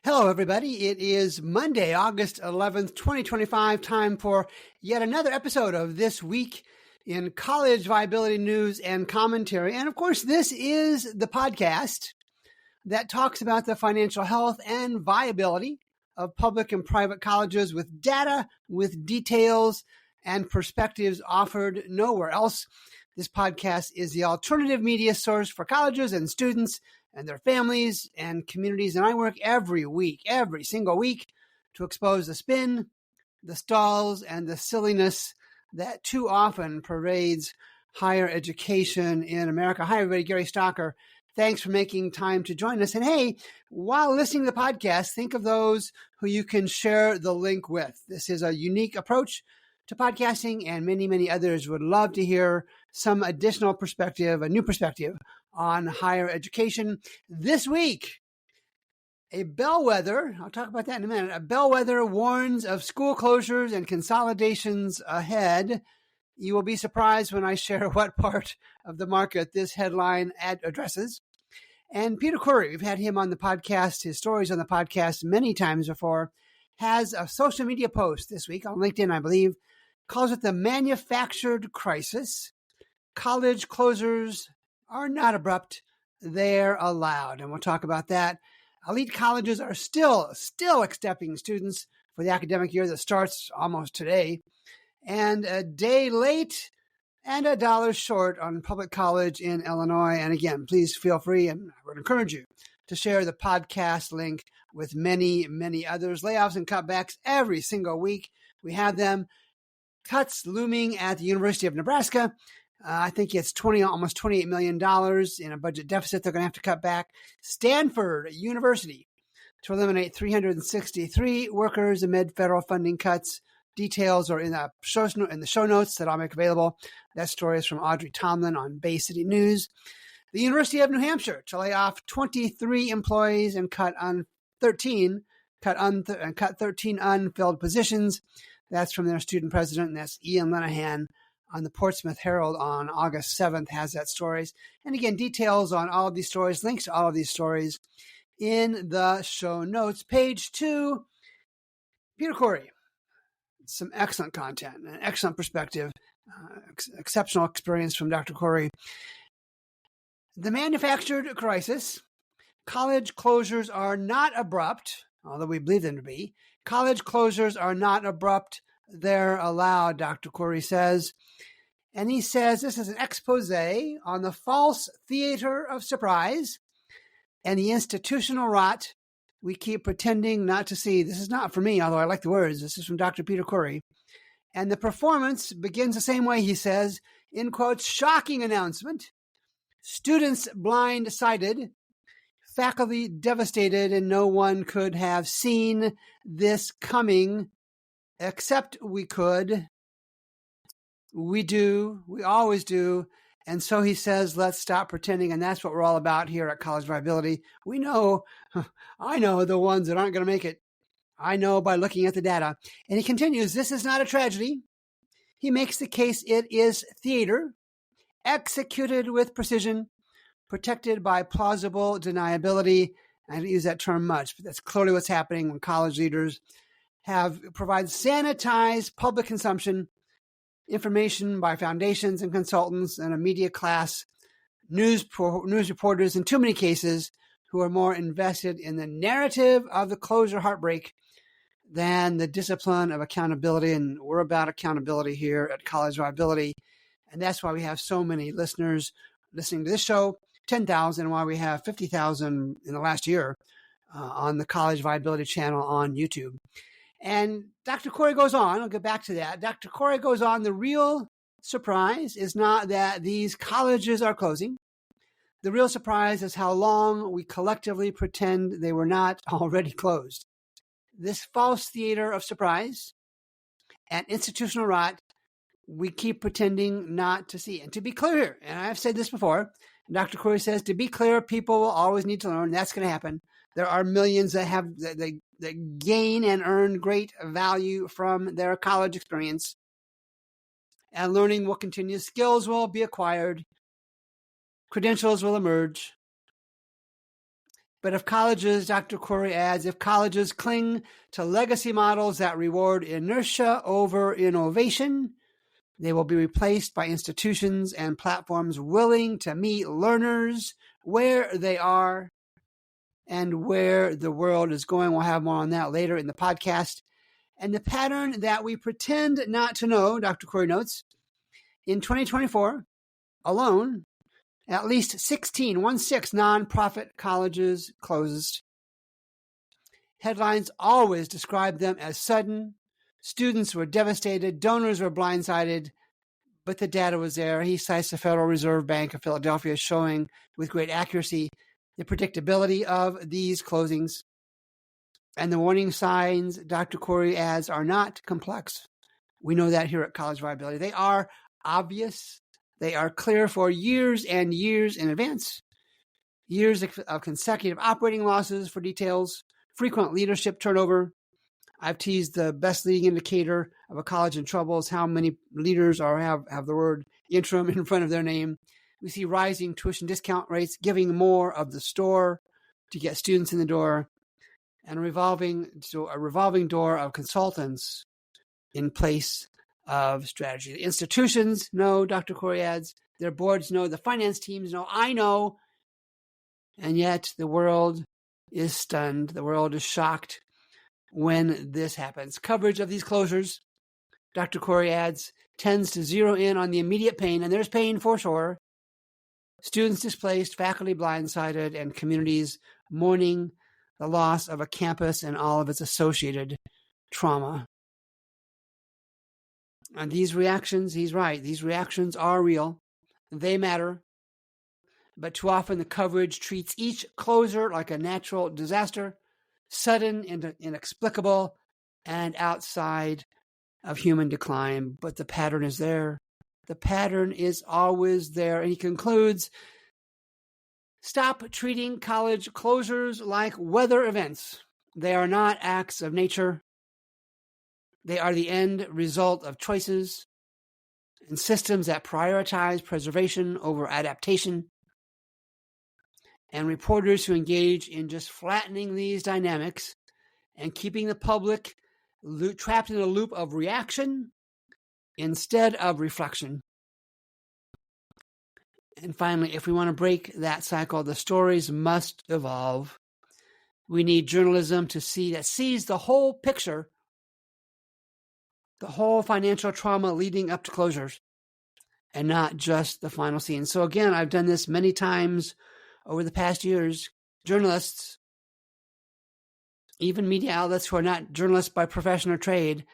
Hello, everybody. It is Monday, August 11th, 2025. Time for yet another episode of This Week in College Viability News and Commentary. And of course, this is the podcast that talks about the financial health and viability of public and private colleges with data, with details, and perspectives offered nowhere else. This podcast is the alternative media source for colleges and students and their families and communities. And I work every single week, to expose the spin, the stalls, and the silliness that too often pervades higher education in America. Hi, everybody. Gary Stocker. Thanks for making time to join us. And hey, while listening to the podcast, think of those who you can share the link with. This is a unique approach to podcasting, and many, many others would love to hear some additional perspective, a new perspective on higher education. This week, a Bellwether, I'll talk about that in a minute, a Bellwether warns of school closures and consolidations ahead. You will be surprised when I share what part of the market this headline addresses. And Peter Khoury, we've had him on the podcast, his stories on the podcast many times before, has a social media post this week on LinkedIn, I believe, calls it the manufactured crisis. College closures are not abrupt, they're allowed. And we'll talk about that. Elite colleges are still accepting students for the academic year that starts almost today. And a day late and $1 short on public college in Illinois. And again, please feel free, and I would encourage you to share the podcast link with many, many others. Layoffs and cutbacks every single week. We have them. Cuts looming at the University of Nebraska. I think it's almost $28 million in a budget deficit they're going to have to cut back. Stanford University to eliminate 363 workers amid federal funding cuts. Details are in the show notes that I'll make available. That story is from Audrey Tomlin on Bay City News. The University of New Hampshire to lay off 23 employees and cut 13 unfilled positions. That's from their student president, and that's Ian Lenahan on the Portsmouth Herald on August 7th has that stories. And again, details on all of these stories, links to all of these stories in the show notes. Page 2, Peter Khoury. Some excellent content, an excellent perspective, exceptional experience from Dr. Khoury. The manufactured crisis. College closures are not abrupt, although we believe them to be. College closures are not abrupt. They're allowed, Dr. Khoury says. And he says this is an expose on the false theater of surprise and the institutional rot we keep pretending not to see. This is not for me, although I like the words. This is from Dr. Peter Khoury. And the performance begins the same way, he says, in quotes, shocking announcement. Students blindsided, faculty devastated, and no one could have seen this coming except we could. We do. We always do. And so he says, let's stop pretending. And that's what we're all about here at College Viability. We know, I know the ones that aren't going to make it. I know by looking at the data. And he continues, this is not a tragedy. He makes the case it is theater, executed with precision, protected by plausible deniability. I don't use that term much, but that's clearly what's happening when college leaders provide sanitized public consumption information by foundations and consultants and a media class, news reporters in too many cases who are more invested in the narrative of the closure heartbreak than the discipline of accountability. And we're about accountability here at College Viability. And that's why we have so many listeners listening to this show, 10,000, while we have 50,000 in the last year on the College Viability channel on YouTube. And Dr. Khoury goes on, I'll get back to that. Dr. Khoury goes on, the real surprise is not that these colleges are closing. The real surprise is how long we collectively pretend they were not already closed. This false theater of surprise and institutional rot, we keep pretending not to see. And to be clear, and I've said this before, Dr. Khoury says, to be clear, people will always need to learn. That's going to happen. There are millions that gain and earn great value from their college experience. And learning will continue. Skills will be acquired. Credentials will emerge. But if colleges, Dr. Khoury adds, if colleges cling to legacy models that reward inertia over innovation, they will be replaced by institutions and platforms willing to meet learners where they are and where the world is going. We'll have more on that later in the podcast. And the pattern that we pretend not to know, Dr. Khoury notes, in 2024 alone, at least 16 nonprofit colleges closed. Headlines always describe them as sudden. Students were devastated. Donors were blindsided. But the data was there. He cites the Federal Reserve Bank of Philadelphia showing with great accuracy the predictability of these closings. And the warning signs, Dr. Khoury adds, are not complex. We know that here at College Viability. They are obvious. They are clear for years and years in advance. Years of consecutive operating losses for details, frequent leadership turnover. I've teased the best leading indicator of a college in trouble is how many leaders have the word interim in front of their name. We see rising tuition discount rates, giving more of the store to get students in the door, and a revolving door of consultants in place of strategy. The institutions know, Dr. Khoury adds, their boards know, the finance teams know, I know, and yet the world is stunned. The world is shocked when this happens. Coverage of these closures, Dr. Khoury adds, tends to zero in on the immediate pain, and there's pain for sure. Students displaced, faculty blindsided, and communities mourning the loss of a campus and all of its associated trauma. And these reactions, he's right, these reactions are real. They matter. But too often the coverage treats each closure like a natural disaster, sudden and inexplicable, and outside of human decline. But the pattern is there. The pattern is always there. And he concludes, stop treating college closures like weather events. They are not acts of nature. They are the end result of choices and systems that prioritize preservation over adaptation. And reporters who engage in just flattening these dynamics and keeping the public trapped in a loop of reaction instead of reflection. And finally, if we want to break that cycle, the stories must evolve. We need journalism that sees the whole picture, the whole financial trauma leading up to closures, and not just the final scene. So again, I've done this many times over the past years. Journalists, even media outlets who are not journalists by profession or trade,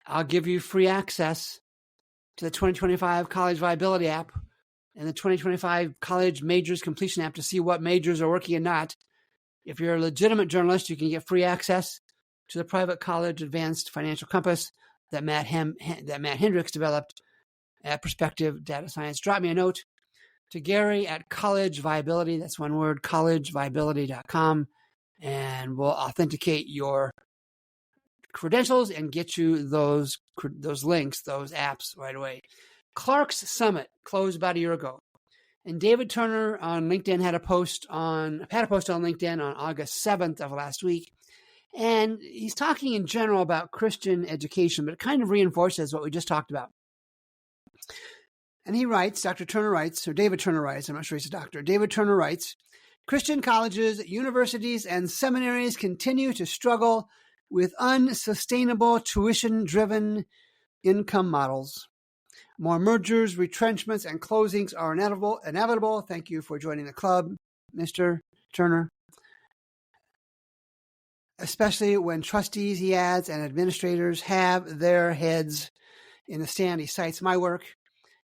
I'll give you free access to the 2025 College Viability app and the 2025 College Majors Completion app to see what majors are working and not. If you're a legitimate journalist, you can get free access to the private college advanced financial compass that Matt Hendricks developed at Perspective Data Science. Drop me a note to Gary at College Viability. That's one word, collegeviability.com. And we'll authenticate your credentials and get you those links, those apps right away. Clark's Summit closed about a year ago. And David Turner on LinkedIn had a post on LinkedIn on August 7th of last week. And he's talking in general about Christian education, but it kind of reinforces what we just talked about. And he writes, David Turner writes, I'm not sure he's a doctor. David Turner writes, Christian colleges, universities, and seminaries continue to struggle with unsustainable tuition-driven income models. More mergers, retrenchments, and closings are inevitable. Thank you for joining the club, Mr. Turner. Especially when trustees, he adds, and administrators have their heads in the sand. He cites my work.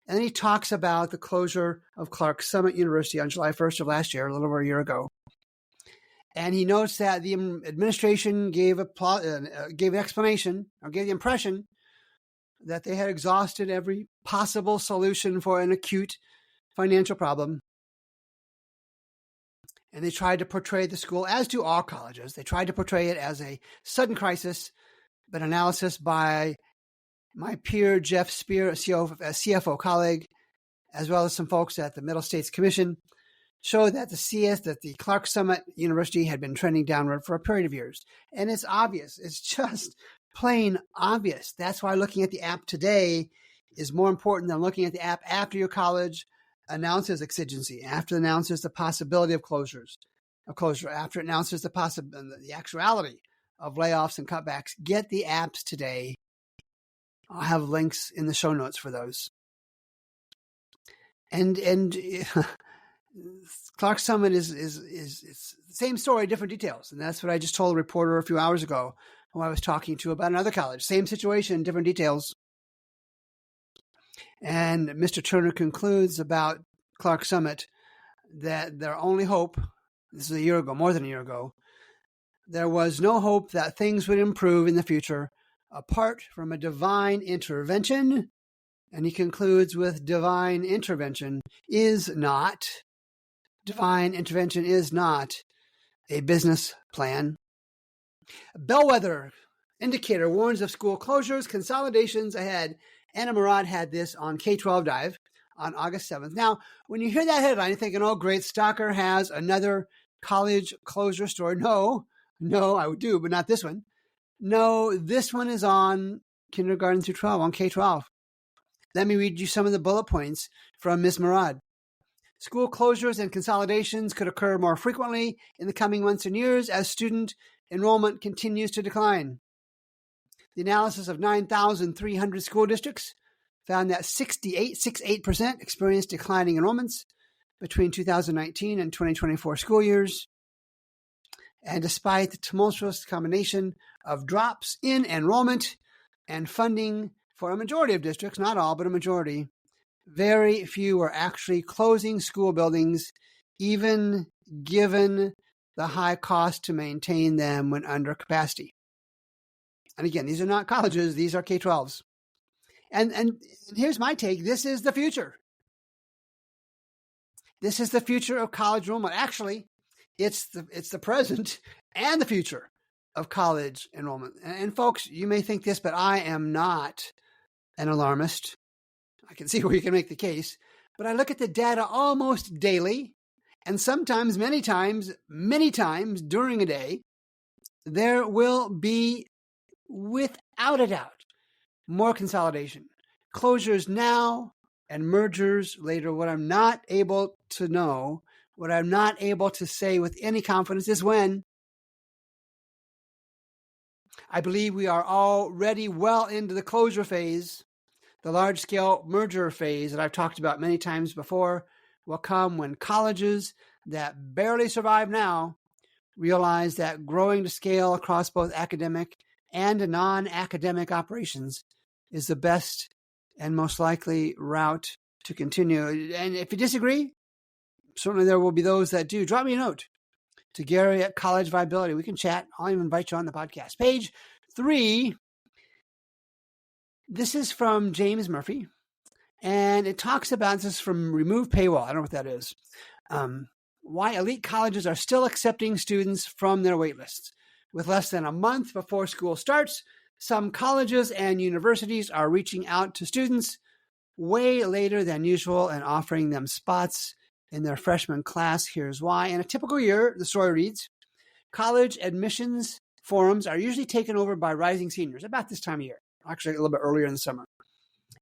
And then he talks about the closure of Clark's Summit University on July 1st of last year, a little over a year ago. And he notes that the administration gave the impression that they had exhausted every possible solution for an acute financial problem. And they tried to portray the school, as do all colleges, they tried to portray it as a sudden crisis, but analysis by my peer, Jeff Spear, a CFO colleague, as well as some folks at the Middle States Commission, showed that the Clark Summit University had been trending downward for a period of years. And it's obvious. It's just plain obvious. That's why looking at the app today is more important than looking at the app after your college announces exigency, after it announces the possibility of closure, after it announces the actuality of layoffs and cutbacks. Get the apps today. I'll have links in the show notes for those. And Clark Summit is the same story, different details. And that's what I just told a reporter a few hours ago who I was talking to about another college. Same situation, different details. And Mr. Turner concludes about Clark Summit that their only hope, this is a year ago, more than a year ago, there was no hope that things would improve in the future apart from a divine intervention. And he concludes with divine intervention is not a business plan. Bellwether indicator warns of school closures, consolidations ahead. Anna Murad had this on K-12 Dive on August 7th. Now, when you hear that headline, you're thinking, oh, great, Stalker has another college closure story. No, I would do, but not this one. No, this one is on kindergarten through 12, on K-12. Let me read you some of the bullet points from Ms. Murad. School closures and consolidations could occur more frequently in the coming months and years as student enrollment continues to decline. The analysis of 9,300 school districts found that 68% experienced declining enrollments between 2019 and 2024 school years. And despite the tumultuous combination of drops in enrollment and funding for a majority of districts, not all, but a majority, very few are actually closing school buildings, even given the high cost to maintain them when under capacity. And again, these are not colleges, these are K-12s. And here's my take. This is the future. This is the future of college enrollment. Actually, it's the present and the future of college enrollment. And folks, you may think this, but I am not an alarmist. I can see where you can make the case, but I look at the data almost daily, and sometimes, many times during a day, there will be, without a doubt, more consolidation. Closures now and mergers later. What I'm not able to know, what I'm not able to say with any confidence is when. I believe we are already well into the closure phase. The large-scale merger phase that I've talked about many times before will come when colleges that barely survive now realize that growing to scale across both academic and non-academic operations is the best and most likely route to continue. And if you disagree, certainly there will be those that do. Drop me a note to Gary at College Viability. We can chat. I'll even invite you on the podcast. Page 3. This is from James Murphy, and it talks about, this is from Remove Paywall. I don't know what that is. Why elite colleges are still accepting students from their waitlists. With less than a month before school starts, some colleges and universities are reaching out to students way later than usual and offering them spots in their freshman class. Here's why. In a typical year, the story reads, college admissions forums are usually taken over by rising seniors about this time of year, actually a little bit earlier in the summer.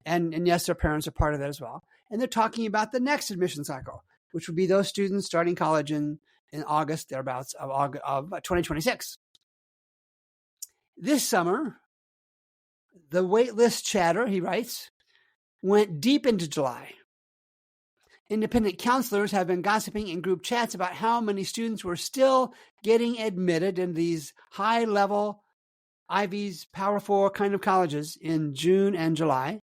And yes, their parents are part of that as well. And they're talking about the next admission cycle, which would be those students starting college in August, thereabouts, of 2026. This summer, the waitlist chatter, he writes, went deep into July. Independent counselors have been gossiping in group chats about how many students were still getting admitted in these high-level Ivy's Power 4 kind of colleges in June and July.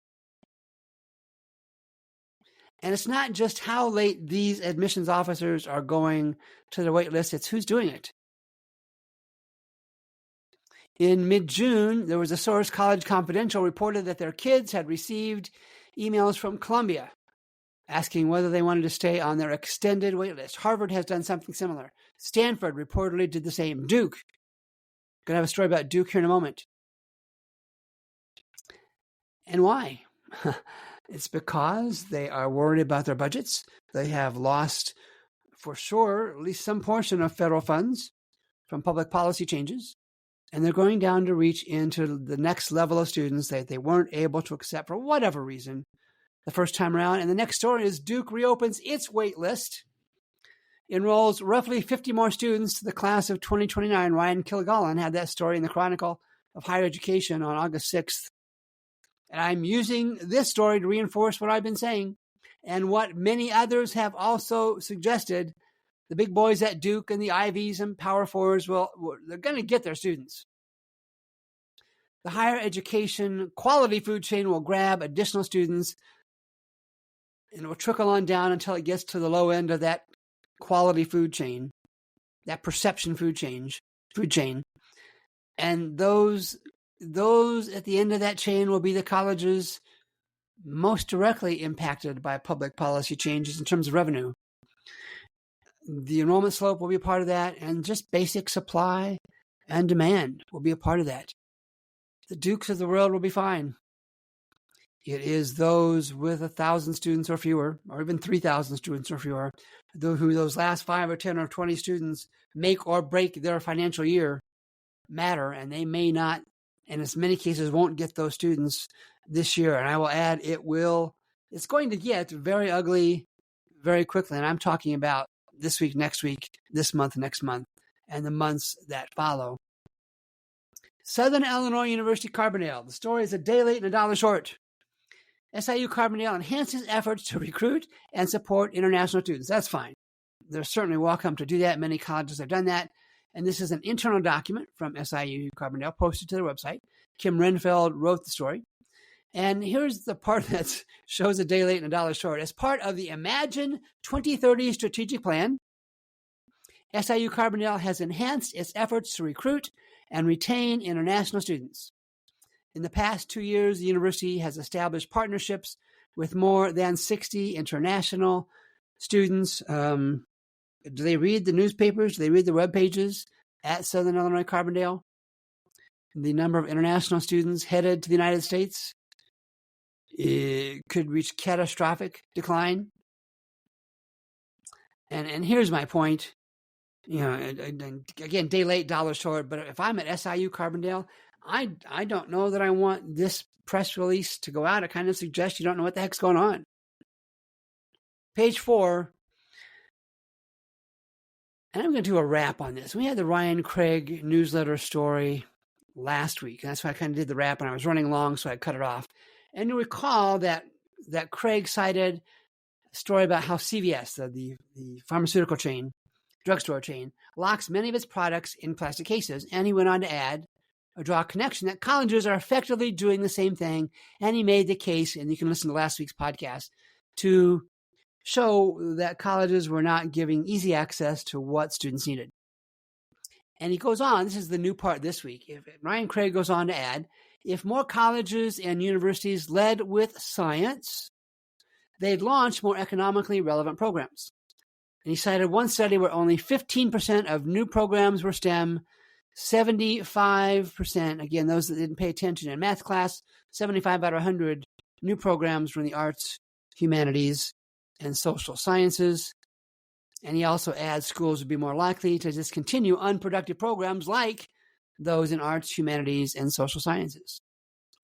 And it's not just how late these admissions officers are going to the wait list, it's who's doing it. In mid-June, there was a source, College Confidential, reported that their kids had received emails from Columbia asking whether they wanted to stay on their extended wait list. Harvard has done something similar. Stanford reportedly did the same. Duke. Going to have a story about Duke here in a moment. And why? It's because they are worried about their budgets. They have lost for sure at least some portion of federal funds from public policy changes. And they're going down to reach into the next level of students that they weren't able to accept for whatever reason the first time around. And the next story is Duke reopens its waitlist, enrolls roughly 50 more students to the class of 2029. Ryan Kilgallen had that story in the Chronicle of Higher Education on August 6th. And I'm using this story to reinforce what I've been saying and what many others have also suggested. The big boys at Duke and the Ivies and Power Fours, they're going to get their students. The higher education quality food chain will grab additional students, and it will trickle on down until it gets to the low end of that quality food chain, that perception food chain. And those at the end of that chain will be the colleges most directly impacted by public policy changes in terms of revenue. The enrollment slope will be a part of that, and just basic supply and demand will be a part of that. The Dukes of the world will be fine. It is those with 1,000 students or fewer, or even 3,000 students or fewer, who those last 5 or 10 or 20 students make or break their financial year matter, and they may not, and in many cases won't get those students this year. And I will add, it's going to get very ugly very quickly, and I'm talking about this week, next week, this month, next month, and the months that follow. Southern Illinois University Carbondale. The story is a day late and a dollar short. SIU Carbondale enhances efforts to recruit and support international students. That's fine. They're certainly welcome to do that. Many colleges have done that. And this is an internal document from SIU Carbondale posted to their website. Kim Renfeld wrote the story. And here's the part that shows a day late and a dollar short. As part of the Imagine 2030 strategic plan, SIU Carbondale has enhanced its efforts to recruit and retain international students. In the past 2 years, the university has established partnerships with more than 60 international students. Do they read the newspapers? Do they read the web pages at Southern Illinois Carbondale? The number of international students headed to the United States, it could reach catastrophic decline. And here's my point. Again, day late, dollar short. But if I'm at SIU Carbondale, I don't know that I want this press release to go out. It kind of suggests you don't know what the heck's going on. Page 4. And I'm going to do a wrap on this. We had the Ryan Craig newsletter story last week. And that's why I kind of did the wrap, and I was running long, so I cut it off. And you recall that Craig cited a story about how CVS, the pharmaceutical chain, drugstore chain, locks many of its products in plastic cases. And he went on to add or draw a connection that colleges are effectively doing the same thing. And he made the case, and you can listen to last week's podcast, to show that colleges were not giving easy access to what students needed. And he goes on, this is the new part this week. Ryan Craig goes on to add, if more colleges and universities led with science, they'd launch more economically relevant programs. And he cited one study where only 15% of new programs were STEM, 75%, again, those that didn't pay attention in math class, 75 out of 100 new programs were in the arts, humanities, and social sciences. And he also adds schools would be more likely to discontinue unproductive programs like those in arts, humanities, and social sciences.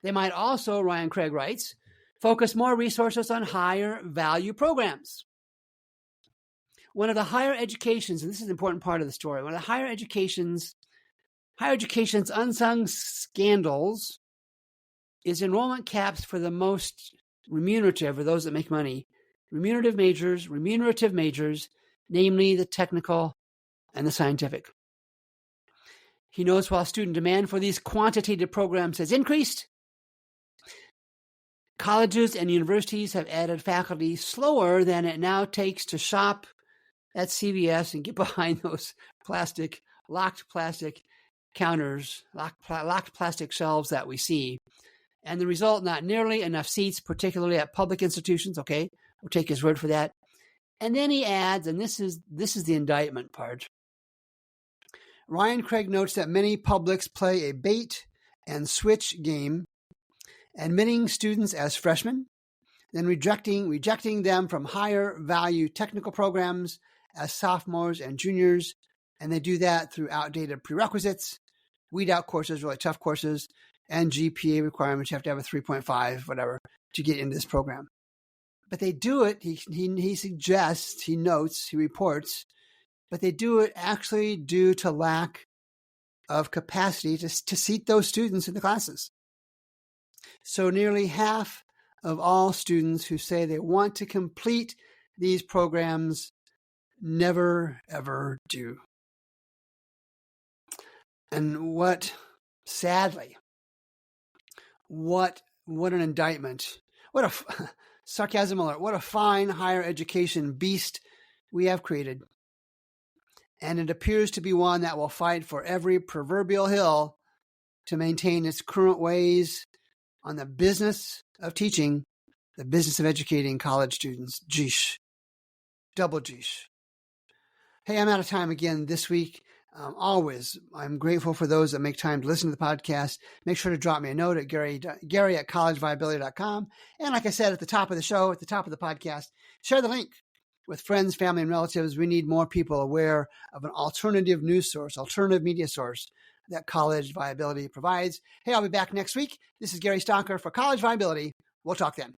They might also, Ryan Craig writes, focus more resources on higher value programs. One of the higher educations, and this is an important part of the story, one of the higher education's unsung scandals is enrollment caps for the most remunerative, or those that make money, remunerative majors, namely the technical and the scientific. He notes while student demand for these quantitative programs has increased, colleges and universities have added faculty slower than it now takes to shop at CVS and get behind those locked plastic counters, locked plastic shelves that we see. And the result, not nearly enough seats, particularly at public institutions. Okay, we'll take his word for that. And then he adds, and this is the indictment part. Ryan Craig notes that many publics play a bait and switch game, admitting students as freshmen, then rejecting them from higher value technical programs as sophomores and juniors, and they do that through outdated prerequisites, weed out courses, really tough courses, and GPA requirements. You have to have a 3.5, whatever, to get into this program. But they do it, he suggests, he notes, he reports, but they do it actually due to lack of capacity to seat those students in the classes. So nearly half of all students who say they want to complete these programs never, ever do. And sadly, what an indictment. What a sarcasm alert. What a fine higher education beast we have created. And it appears to be one that will fight for every proverbial hill to maintain its current ways on the business of teaching, the business of educating college students. Geesh. Double geesh. Hey, I'm out of time again this week. Always, I'm grateful for those that make time to listen to the podcast. Make sure to drop me a note at Gary at collegeviability.com. And like I said at the top of the show, at the top of the podcast, share the link with friends, family, and relatives. We need more people aware of an alternative news source, alternative media source that College Viability provides. Hey, I'll be back next week. This is Gary Stonker for College Viability. We'll talk then.